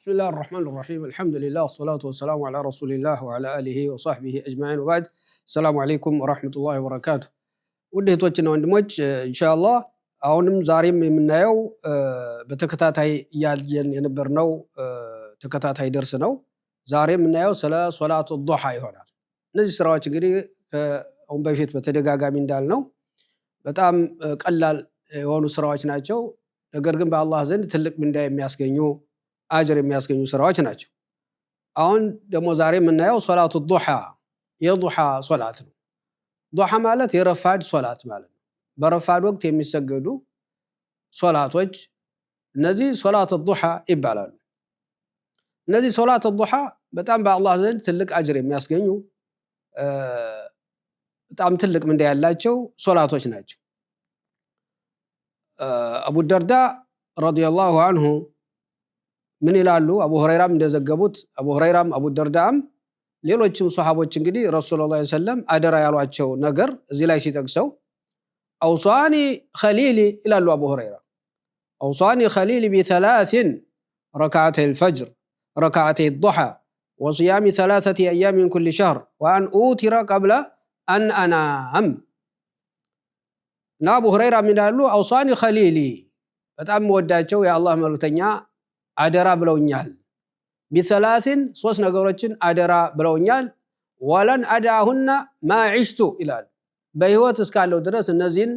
بسم الله الرحمن الرحيم الحمد لله والصلاة والسلام على رسول الله وعلى آله وصحبه أجمعين وبعد السلام عليكم ورحمة الله وبركاته ودي توجهنا وندمج إن شاء الله አሁንም ዛሬም የምናየው በተከታታይ ያልየን የነበርነው ተከታታይ ደርስ ነው። ዛሬ የምናየው ስለ ሶላቱ ዱሃ ይሆናል። እነዚህ ስራዎች እንግዲህ አሁን በፊት በተደጋጋሚ እንዳልነው በጣም ቀላል የሆኑ ስራዎች ናቸው። ነገር ግን በአላህ ዘንድ ትልቅ ምንዳ የሚያስገኙ አጅር የሚያስገኙ ስራዎች ናቸው። አሁን ደግሞ ዛሬ የምናየው ሶላቱ ዱሃ የዱሃ ሶላት ነው። ዱሃ ማለት የረፋድ ሶላት ማለት ነው። በረፋድ ወቅት የሚሰገዱ ሶላቶች እነዚህ ሶላቱ ዱሃ ይባላሉ። እነዚህ ሶላቱ ዱሃ በጣም በአላህ ዘንድ ትልቅ አጅር የሚያስገኙ በጣም ትልቅ ምንዳ ያላቸው ሶላቶች ናቸው። አቡ ደርዳ ረዲየላሁ ዐንሁ ምን ይላሉ? አቡ ሁረይራም እንደዘገቡት አቡ ሁረይራም አቡ ደርዳም ሌሎችም ሱሐቦች እንግዲህ ረሱላህ ሰለላሁ ዐለይሂ ወሰለም አደራ ያሏቸው ነገር እዚህ ላይ ሲጠቅሰው አውሳኒ ኸሊሊ ይላሉ አቡ ሁረይራ አውሳኒ ኸሊሊ ቢሰላሲን ረክዓተይ አልፈጅር ረክዓተይ ዱሃ ወሲያሚ ሰላሰቲ አያም ሚን ኩሊ ሸህር ወአን ኡቲረ ቀብለ አን አናም። እና አቡ ሁረይራ ምን ይላሉ? አውሳኒ ኸሊሊ በጣም ወዳቸው የአላህ መልእክተኛ አደራ ብለውኛል። ቢሰላሲን ሶስት ነገሮችን አደራ ብለውኛል። ወለን አዳሁና ማ ዒሽቱ ይላል በህይወት እስካለው ድረስ እነዚህን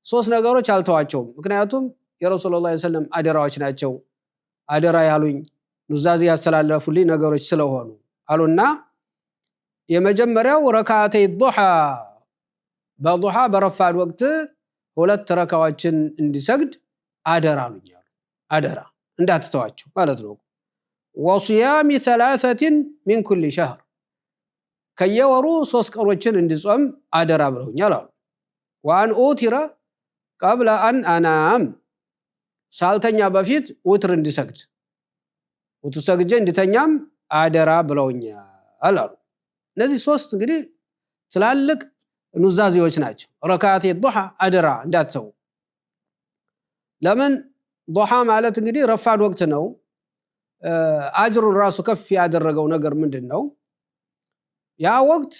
ሶስት ነገሮች አልተዋቸውም። ምክንያቱም የረሱላህ ሰለላሁ ዐለይሂ ወሰለም አደራዎች ናቸው። አደራ ያሉኝ ኑዛዜ ያስተላለፉልኝ ነገሮች ስለሆኑ አሉና የመጀመሪያው ረካዓተይ ዱሃ በዱሃ በረፋድ ወቅት ሁለት ረካዎችን እንዲሰግድ አደራ አሉኝ። አደራ እንዳትተዋቸው ማለት ነው። ወሲያሚ ሰላሰቲን ሚን ኩሊ ሸህር ከየወሩ ሶስት ቀኖችን እንዲጾም አደራ ብለውኛል አሉ። ወአን ኡቲረ ቀብለ አን አናም ሳልተኛ በፊት ውትር እንዲሰግድ ውትር ሰግጄ እንዲተኛም አደራ ብለውኛል አሉ። እነዚህ ሶስት እንግዲህ ትላልቅ ኑዛዜዎች ናቸው። ረካዓተይ ዱሃ አደራ እንዳትተው። ለምን? ዱሃ ማለት እንግዲህ ረፋድ ወቅት ነው። አጅሩን ራሱ ከፍ ያደረገው ነገር ምንድነው? ያ ወቅት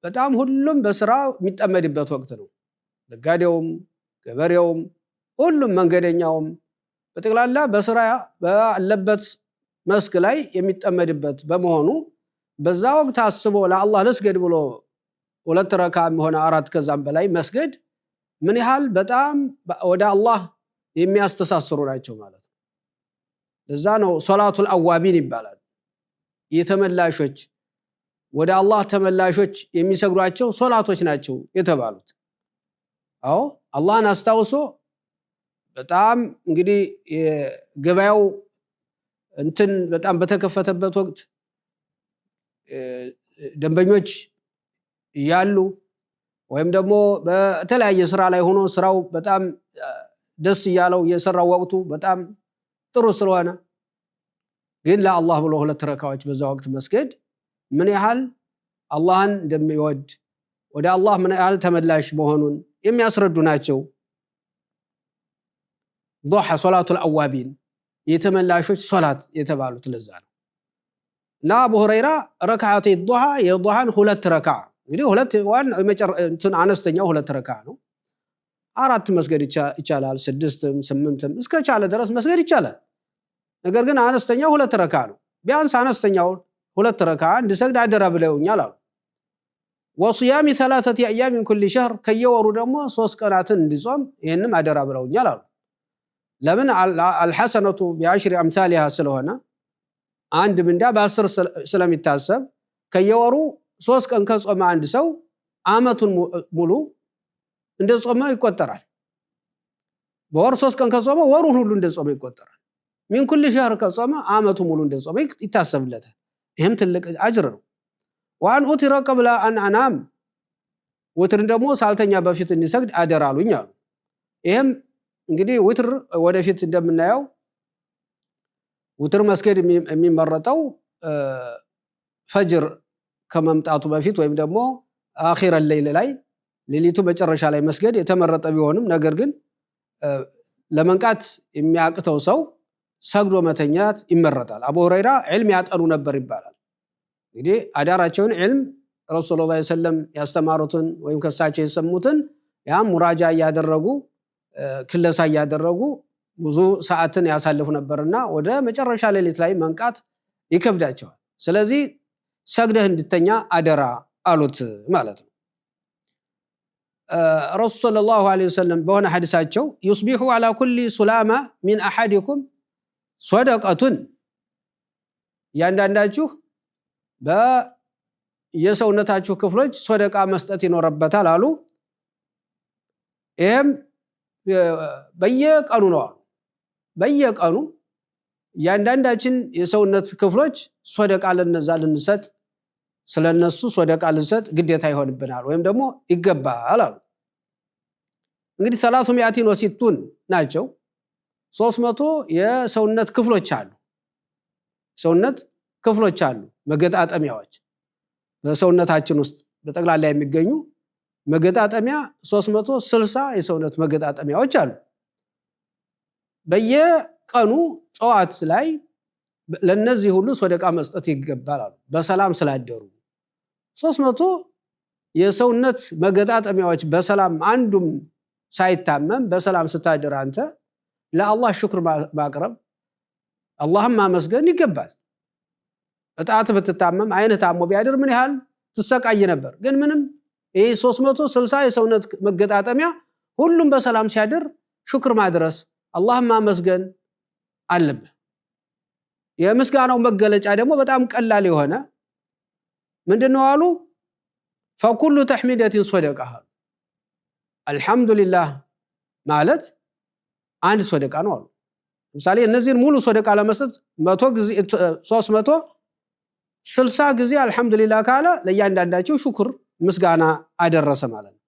በጣም ሁሉም በስራ የሚጠመድበት ወቅት ነው። ነጋዴውም፣ ገበሬውም፣ ሁሉም መንገደኛውም በጠቅላላ በስራ ባለበት መስክ ላይ የሚጠመድበት በመሆኑ በዛ ወቅት አስቦ ለአላህ ልስገድ ብሎ ሁለት ረካዓም ሆነ አራት ከዛም በላይ መስገድ ምን ያህል በጣም ወደ አላህ የሚያስተሳስሩ ናቸው ማለት ነው። ለዛ ነው ሶላቱል አዋቢን ይባላል። የተመላሾች ወደ አላህ ተመላሾች የሚሰግዷቸው ሶላቶች ናቸው የተባሉት። አዎ አላህን አስታውሶ በጣም እንግዲህ ገበያው እንትን በጣም በተከፈተበት ወቅት ደንበኞች ያሉ ወይም ደግሞ በተለያየ ስራ ላይ ሆኖ ስራው በጣም ደስ ያለው የሰራው ወቅቱ በጣም ጥሩ ስለሆነ ግን ለአላህ ብሎ ሁለት ረካዎች በዛ ወቅት መስገድ ምን ያህል አላህን እንደሚወድ ወደ አላህ ምን ያህል ተመላሽ መሆኑን የሚያስረዱ ናቸው። ዱሃ ሶላቱል አዋቢን የተመላሾች ሶላት የተባሉት ለዛ ነው። እና አቡ ሁረይራ ረክዓተይ ዱሃ የዱሃን ሁለት ረካዓ እንግዲህ ሁለት ዋን እንትን አነስተኛው ሁለት ረካዓ ነው። አራት መስገድ ይቻላል፣ ስድስትም ስምንትም እስከቻለ ድረስ መስገድ ይቻላል። ነገር ግን አነስተኛው ሁለት ረካዓ ነው። ቢያንስ አነስተኛው ሁለት ረካዓ እንዲሰግድ አደራ ብለውኛል አሉ። ወሲያሚ ሰላሰቲ አያም ሚን ኩሊ ሸህር ከየወሩ ደግሞ ሶስት ቀናትን እንዲጾም ይሄንም አደራ ብለውኛል አሉ። ለምን? አልሐሰነቱ ቢዐሽሪ አምሳሊሃ ስለሆነ አንድ ምንዳ በ10 ስለሚታሰብ ከየወሩ ሶስት ቀን ከጾመ አንድ ሰው አመቱን ሙሉ እንደጾመ ይቆጠራል። በወር ሶስት ቀን ከጾመ ወሩን ሁሉ እንደጾመ ይቆጠራል። ሚን ኩሊ ሸህር ከጾመ አመቱ ሙሉ እንደጾመ ይታሰብለታል። ይሄም ትልቅ አጅር ነው። ወአን ኡቲረ ቀብለ አን አናም ውትርን ደግሞ ሳልተኛ በፊት እንዲሰግድ አደራ አሉኝ አሉ። ይሄም እንግዲህ ውትር ወደፊት እንደምናየው ውትር መስገድ የሚመረጠው ፈጅር ከመምጣቱ በፊት ወይም ደግሞ አኺረ ሌሊት ላይ ሌሊቱ መጨረሻ ላይ መስገድ የተመረጠ ቢሆንም ነገር ግን ለመንቃት የሚያቅተው ሰው ሰግዶ መተኛት ይመረጣል። አቡ ሁረይራ ዒልም ያጠኑ ነበር ይባላል። እንግዲህ አዳራቸውን ዒልም ረሱል ሰለላሁ ዐለይሂ ወሰለም ያስተማሩትን ወይም ከሳቸው የሰሙትን ያም ሙራጃ ያደረጉ ክለሳ ያደረጉ ብዙ ሰዓትን ያሳልፉ ነበርና ወደ መጨረሻ ሌሊት ላይ መንቃት ይከብዳቸዋል። ስለዚህ ሰግደህ እንድተኛ አደራ አሉት ማለት ነው። ረሱል ሰለላሁ ዐለይሂ ወሰለም በሆነ ሐዲሳቸው يصبح على كل سلامة من أحدكم صدقة ያንዳንዳችሁ በየሰውነታችሁ ክፍሎች ሶደቃ መስጠት ይኖርበታል አሉ። ይሄም በየቀኑ ነው አሉ። በየቀኑ ያንዳንዳችን የሰውነት ክፍሎች ሶደቃ ለነዛ ልንሰጥ ስለነሱ ሶደቃ ልንሰጥ ግዴታ ይሆንብናል ወይም ደግሞ ይገባል አሉ። እንግዲህ 360 ናቸው። 300 የሰውነት ክፍሎች አሉ። ሰውነት ክፍሎች አሉ፣ መገጣጠሚያዎች በሰውነታችን ውስጥ በጠቅላላ የሚገኙ መገጣጠሚያ 360 የሰውነት መገጣጠሚያዎች አሉ። በየቀኑ ጠዋት ላይ ለነዚህ ሁሉ ሶደቃ መስጠት ይገባል አሉ። በሰላም ስላደሩ 300 የሰውነት መገጣጠሚያዎች በሰላም አንዱም ሳይታመም በሰላም ስታደር አንተ ለአላህ ሽክር ማቅረብ አላህን ማመስገን ይገባል። እጣት ብትታመም አይነ ታሞ ቢያድር ምን ያህል ትሰቃይ ነበር። ግን ምንም ይሄ 360 የሰውነት መገጣጠሚያ ሁሉም በሰላም ሲያድር ሽክር ማድረስ አላህን ማመስገን አለብህ። የምስጋናው መገለጫ ደግሞ በጣም ቀላል የሆነ ምንድነው አሉ? فكل تحميدة صدقة አልহামዱሊላህ ማለት አንድ ሶደቃ ነው አሉ። ለምሳሌ እነዚህን ሙሉ ሶደቃ ለመስጠት 100 ጊዜ 360 ጊዜ አልহামዱሊላህ ካለ ለእያንዳንዳቸው ሽክር ምስጋና አደረሰ ማለት ነው።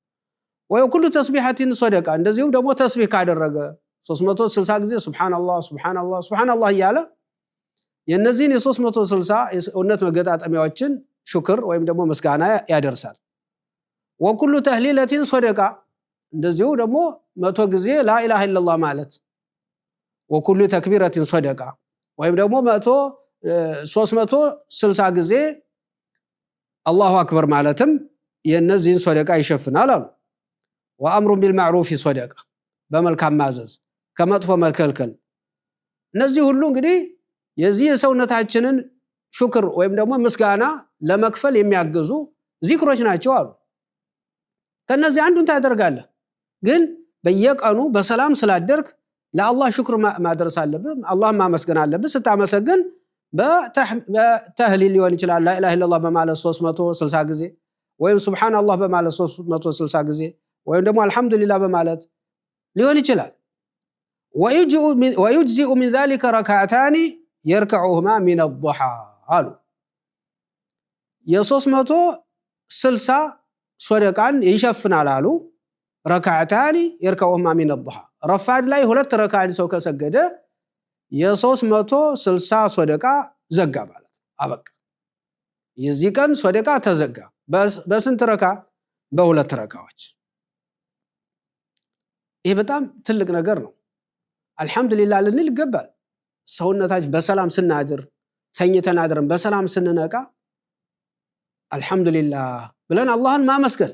ወይኩሉ ተስቢሐቲን ሶደቃ እንደዚሁም ደግሞ ተስቢህ ካደረገ 360 ጊዜ ሱብሃንአላህ ሱብሃንአላህ ሱብሃንአላህ እያለ የነዚህን የ360 የሰውነት መገጣጠሚያዎችን ሽክር ወይም ደግሞ ምስጋና ያደርሳል። ወኩሉ ተህሊለቲን ሶደቃ እንደዚሁ ደግሞ 100 ጊዜ ላኢላሃ ኢላላህ ማለት። ወኩሉ ተክቢረቲን ሶደቃ ወይም ደግሞ 360 ጊዜ አላሁ አክበር ማለትም የነዚህን ሶደቃ ይሸፍናል አሉ። ወአምሩ ቢልማዕሩፍ ሶደቃ በመልካም ማዘዝ ከመጥፎ መከልከል። እነዚህ ሁሉ እንግዲህ የዚህ የሰውነታችንን ሽክር ወይም ደግሞ ምስጋና ለመክፈል የሚያገዙ ዚክሮች ናቸው አሉ። ከነዚህ አንዱን ታደርጋለህ፣ ግን በየቀኑ በሰላም ስላደርክ ለአላህ ሽክር ማድረስ አለብህ፣ አላህን ማመስገን አለብህ። ስታመሰግን በተህሊል ሊሆን ይችላል፣ ላኢላሃ ኢላላህ በማለት 360 ጊዜ ወይም ሱብሃንአላህ በማለት 360 ጊዜ ወይም ደግሞ አልহামዱሊላህ በማለት ሊሆን ይችላል። ويجزئ من ذلك ركعتان يركعهما من الضحى አሉ። የ360 ሶደቃን ይሸፍናል አሉ። ረካዓታኒ يركعهما من الضحى ረፋድ ላይ 2 ረካዓን ሰው ከሰገደ የ360 ሶደቃ ዘጋ ማለት አበቃ። የዚህ ቀን ሶደቃ ተዘጋ። በስንት ረካ? በ2 ረካዎች። ይሄ በጣም ትልቅ ነገር ነው። አልহামዱሊላህ ልንል ይገባል። ሰውነታችን በሰላም ስናድር ተኝተን አድረን በሰላም ስንነቃ አልহামዱሊላህ ብለን አላህን ማመስገን።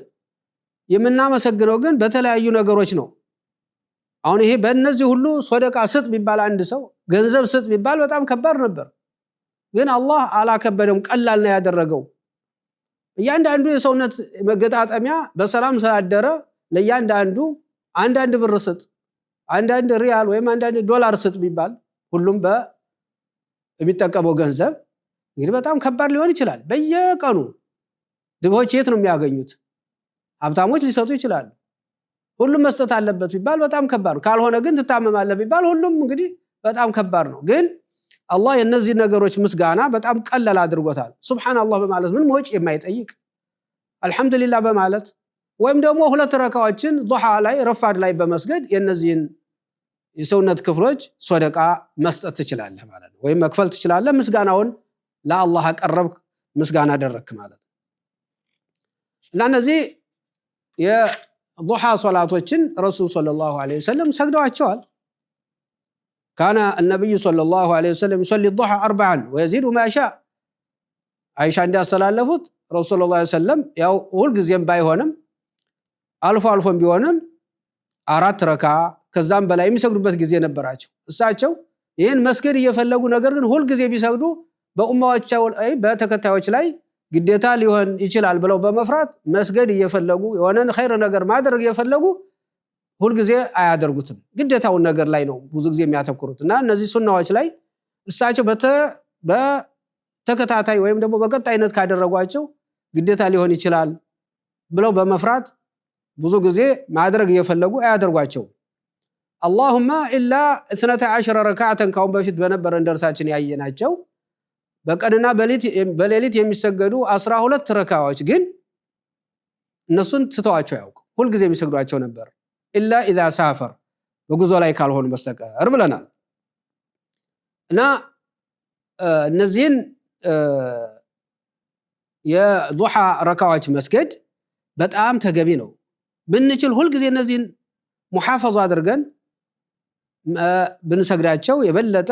የምናመሰግነው ግን በተለያዩ ነገሮች ነው። አሁን ይሄ በእነዚህ ሁሉ ሶደቃ ስጥ ቢባል አንድ ሰው ገንዘብ ስጥ ቢባል በጣም ከባድ ነበር። ግን አላህ አላከበደም፣ ቀላል ነው ያደረገው። እያንዳንዱ የሰውነት መገጣጠሚያ በሰላም ስላደረ ለእያንዳንዱ አንዳንድ ብር ስጥ፣ አንዳንድ ሪያል ወይም አንዳንድ ዶላር ስጥ ቢባል ሁሉም በሚጠቀመው ገንዘብ እንግዲህ በጣም ከባድ ሊሆን ይችላል። በየቀኑ ድሆች የት ነው የሚያገኙት? ሀብታሞች ሊሰጡ ይችላሉ። ሁሉም መስጠት አለበት ቢባል በጣም ከባድ ነው። ካልሆነ ግን ትታመማለህ ቢባል ሁሉም እንግዲህ በጣም ከባድ ነው። ግን አላህ የነዚህ ነገሮች ምስጋና በጣም ቀላል አድርጎታል። ሱብሃንአላህ በማለት ምን ወጪ የማይጠይቅ አልহামዱሊላህ በማለት ወይም ደግሞ 2 ረካዎችን ዱሃ ላይ ረፋድ ላይ በመስገድ የነዚህን የሰውነት ክፍሎች ሶደቃ መስጠት ትችላለህ ማለት ነው። ወይም መክፈል ትችላለህ። ምስጋናውን ለአላህ አቀረብክ፣ ምስጋና አደረክ ማለት ነው። እና እነዚህ የዱሃ ሶላቶችን ረሱል ሰለላሁ ዐለይሂ ወሰለም ሰግደዋቸዋል። كان النبي صلى الله عليه وسلم يصلي الضحى 4 ويزيد ما شاء عائشة عندها استلالفت رسول الله صلى الله عليه وسلم ያው ሁሉ ጊዜም ባይሆንም አልፎም ቢሆንም 4 ረካ ከዛም በላይ የሚሰግዱበት ጊዜ ነበራቸው እሳቸው ይሄን መስገድ እየፈለጉ ነገር ግን ሁሉ ጊዜ ቢሰግዱ በኡማዎቻቸው በተከታዮች ላይ ግዴታ ሊሆን ይችላል ብለው በመፍራት መስገድ እየፈለጉ የሆነን ኸይር ነገር ማድረግ እየፈለጉ ሁሉ ጊዜ አያደርጉትም ግዴታውን ነገር ላይ ነው ብዙ ጊዜ የሚያተኩሩትና እነዚህ ሱናዎች ላይ እሳቸው በተከታታይ ወይም ደግሞ በቀጣይነት ካደረጓቸው ግዴታ ሊሆን ይችላል ብለው በመፍራት ብዙ ጊዜ ማድረግ እየፈለጉ አያደርጓቸው اللهم الا 12 ركعه ካሁን በፊት በነበረን ደርሳችን ያየናቸው በቀንና በሌሊት የሚሰገዱ 12 ረካዎች ግን እነሱን ትተዋቸው ያውቁ ሁሉ ጊዜ የሚሰግዷቸው ነበር الا اذا سافر በጉዞ ላይ ካልሆኑ በስተቀር ብለናል እና እነዚህን የዱሃ ረካዎች መስገድ በጣም ተገቢ ነው ብንችል ሁሉ ጊዜ እነዚህን ሙሐፈዝ አድርገን ብንሰግዳቸው የበለጠ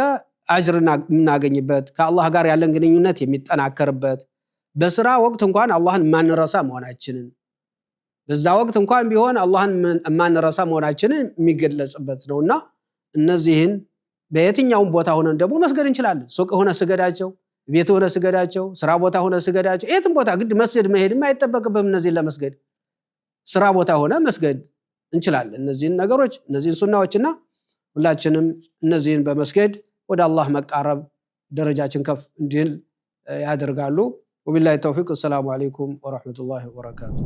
አጅርና እናገኝበት ከአላህ ጋር ያለን ግንኙነት የሚጠናከርበት በስራ ወቅት እንኳን አላህን ማንረሳ መሆናችንን በዛ ወቅት እንኳን ቢሆን አላህን ማንረሳ መሆናችንን የሚገለጽበት ነውና እነዚህን በየትኛውም ቦታ ሆነን ደግሞ መስገድ እንችላለን ሱቅ ሆነ ስገዳቸው ቤት ሆነ ስገዳቸው ስራ ቦታ ሆነ ስገዳቸው የትም ቦታ ግድ መስጊድ መሄድም አይተበቅብም እነዚህን ለመስገድ ስራ ቦታ ሆነ መስገድ እንችላለን እነዚህን ነገሮች እነዚህን ሱናዎችና ሁላችንም እነዚህን በመስገድ ወደ አላህ መቃረብ ደረጃችን ከፍ እንዲል ያደርጋሉ ወቢላሂ ተውፊቅ ሰላም አለይኩም ወራህመቱላሂ ወበረካቱ